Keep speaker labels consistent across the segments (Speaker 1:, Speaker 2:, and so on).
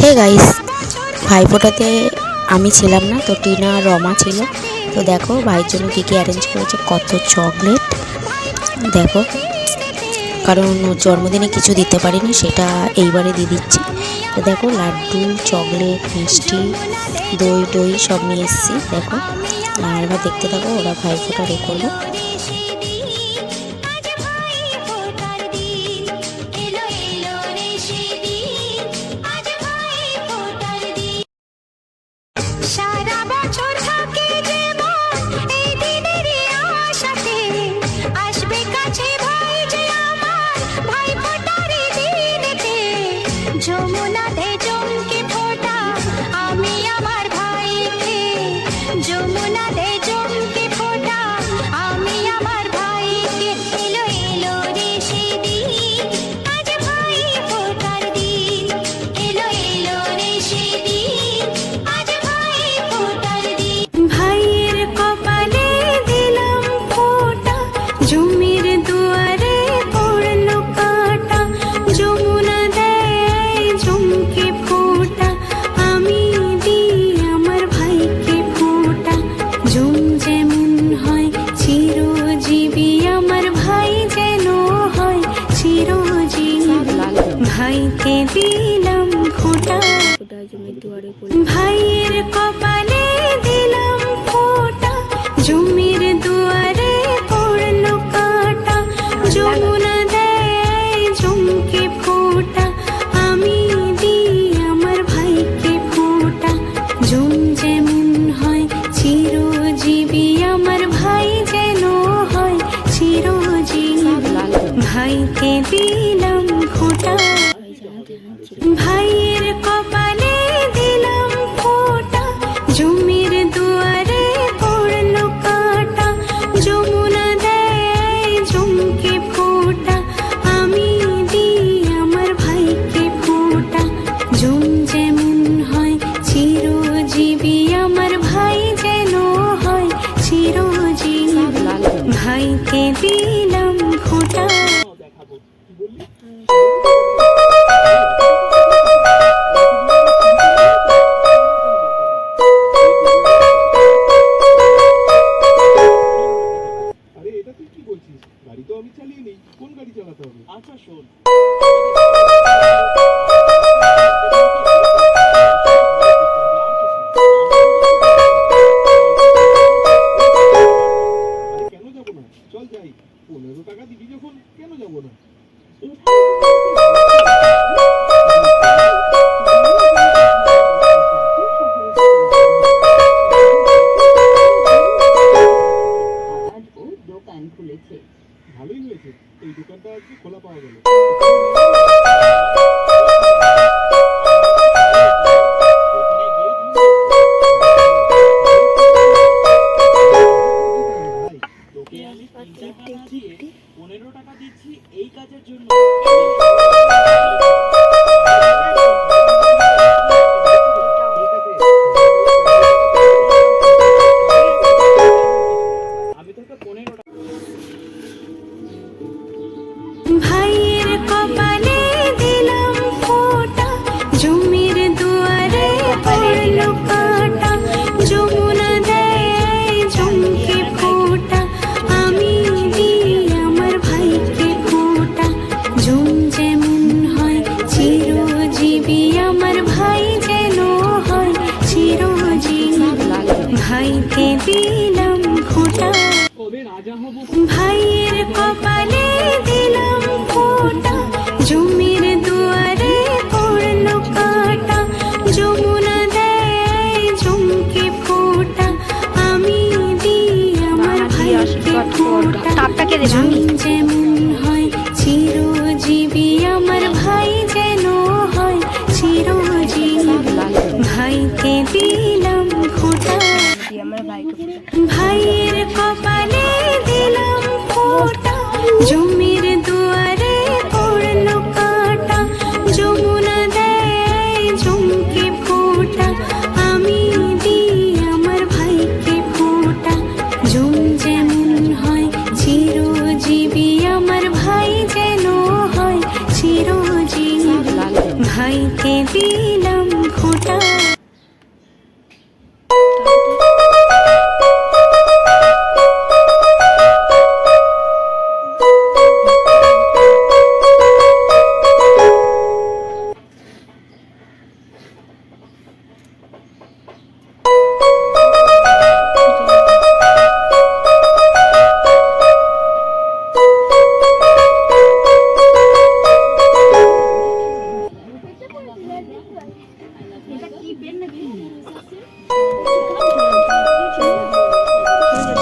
Speaker 1: Hey guys, ভাইফোঁটাতে আমি ছিলাম না, তো টিনা আর রমা ছিল। তো দেখো ভাইয়ের জন্য কী কী অ্যারেঞ্জ করেছে, কত চকলেট দেখো, কারণ জন্মদিনে কিছু দিতে পারিনি, সেটা এইবারে দিয়ে দিচ্ছি। তো দেখো লাড্ডু, চকলেট, মিষ্টি, দই টই সব নিয়ে এসেছি দেখো। আর এবার দেখতে থাকো ওরা ভাইফোঁটা রে করবে।
Speaker 2: যমুনাতে চমকে ফোটা আমি আমার ভাইকে, যমুনাতে চমকে ফোটা আমি আমার ভাইকে। এলো এলো রে সেদিন, আজ ভাই ফোটার দিন। এলো এলো রে সেদিন, আজ ভাই ফোটার দিন। ভাইয়ের কপালে দিলাম ফোটা, জমির দুয়ারে পড়লো কাটা। যমুনা চমকে ফোটা আমি দিই আমার ভাইকে ফোটা। জম যেমন হয় চিরজীবী, আমার ভাই যেন হয় চিরজীবী। ভাইকে দিলাম ফোটা, ভাইয়ের কপালে দিলাম ফোটা, জমির দুয়ারে পড়লো কাটা। যমুনা দেয় চমকে ফোটা আমি দিই আমার ভাইকে ফোটা। জম যেমন হয় চিরজীবী, আমার ভাই যেন হয় চিরজীবী। ভাইকে দিলাম ফোটা, ভাইয়ের কপালে দিলাম ফোটা, জমির দুয়ারে পড়লো কাটা। যমুনা দেয় চমকে ফোটা আমি দিই আমার ভাইকে ফোটা। জম যেমন হয় চিরজীবী, আমার ভাই যেন হয় চিরজীবী। ভাইকে দিলাম ফোটা।
Speaker 3: আরে এটা তুই কি বলছিস? গাড়ি তো আমি চালিয়ে নেই, কোন গাড়ি চালাতে হবে? আচ্ছা শোন, কেন যাবো না? চল যাই। 15 টাকা দিবি যখন, কেন যাবো না?
Speaker 4: দোকান খুলেছে,
Speaker 3: ভালোই হয়েছে, এই দোকানটা আজকে খোলা পাওয়া গেল। তোকে আমি 15 টাকা দিচ্ছি এই কাজের জন্য। আমি তোকে 15 টাকা।
Speaker 2: ভাইয়ের কপালে দিলাম ফোটা, জমির দুয়ারে পড়লো কাটা। যমুনা দেয় চমকে ফোটা আমি দিই আমার ভাইকে ফোটা। জম যেমন হয় চিরজীবী, আমার ভাই যেন হয় চিরজীবী। ভাইকে দিলাম ফোটা,
Speaker 3: কবে রাজা হব?
Speaker 2: ভাইয়ের কপালে দিলাম ফোটা, জমির দুয়ারে পড়লো কাটা। যমুনা দেয় চমকে ফোটা আমি দিই আমার ভাইকে ফোটা। জম যেমন হয় চিরজীবী, আমার ভাই যেন হয় চিরজীবী। ভাইকে দিলাম ফোটা, ভাইয়ের কপালে দিলাম ফোটা, জমির দুয়ারে পড়লো কাটা। যমুনা দেয় চমকে ফোটা আমি দিই আমার ভাইকে ফোটা। জম যেমন হয় চিরজীবী, আমার ভাই যেন হয় চিরজীবী। ভাইকে দিলাম ঘোটা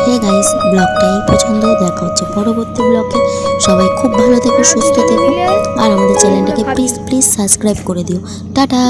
Speaker 1: হে গাইস, ব্লগটা এই পছন্দ, দেখা হচ্ছে পরবর্তী ব্লগে। সবাই খুব ভালো থেকো, সুস্থ থেকো, আর আমাদের চ্যানেলটাকে প্লিজ সাবস্ক্রাইব করে দিও। টাটা।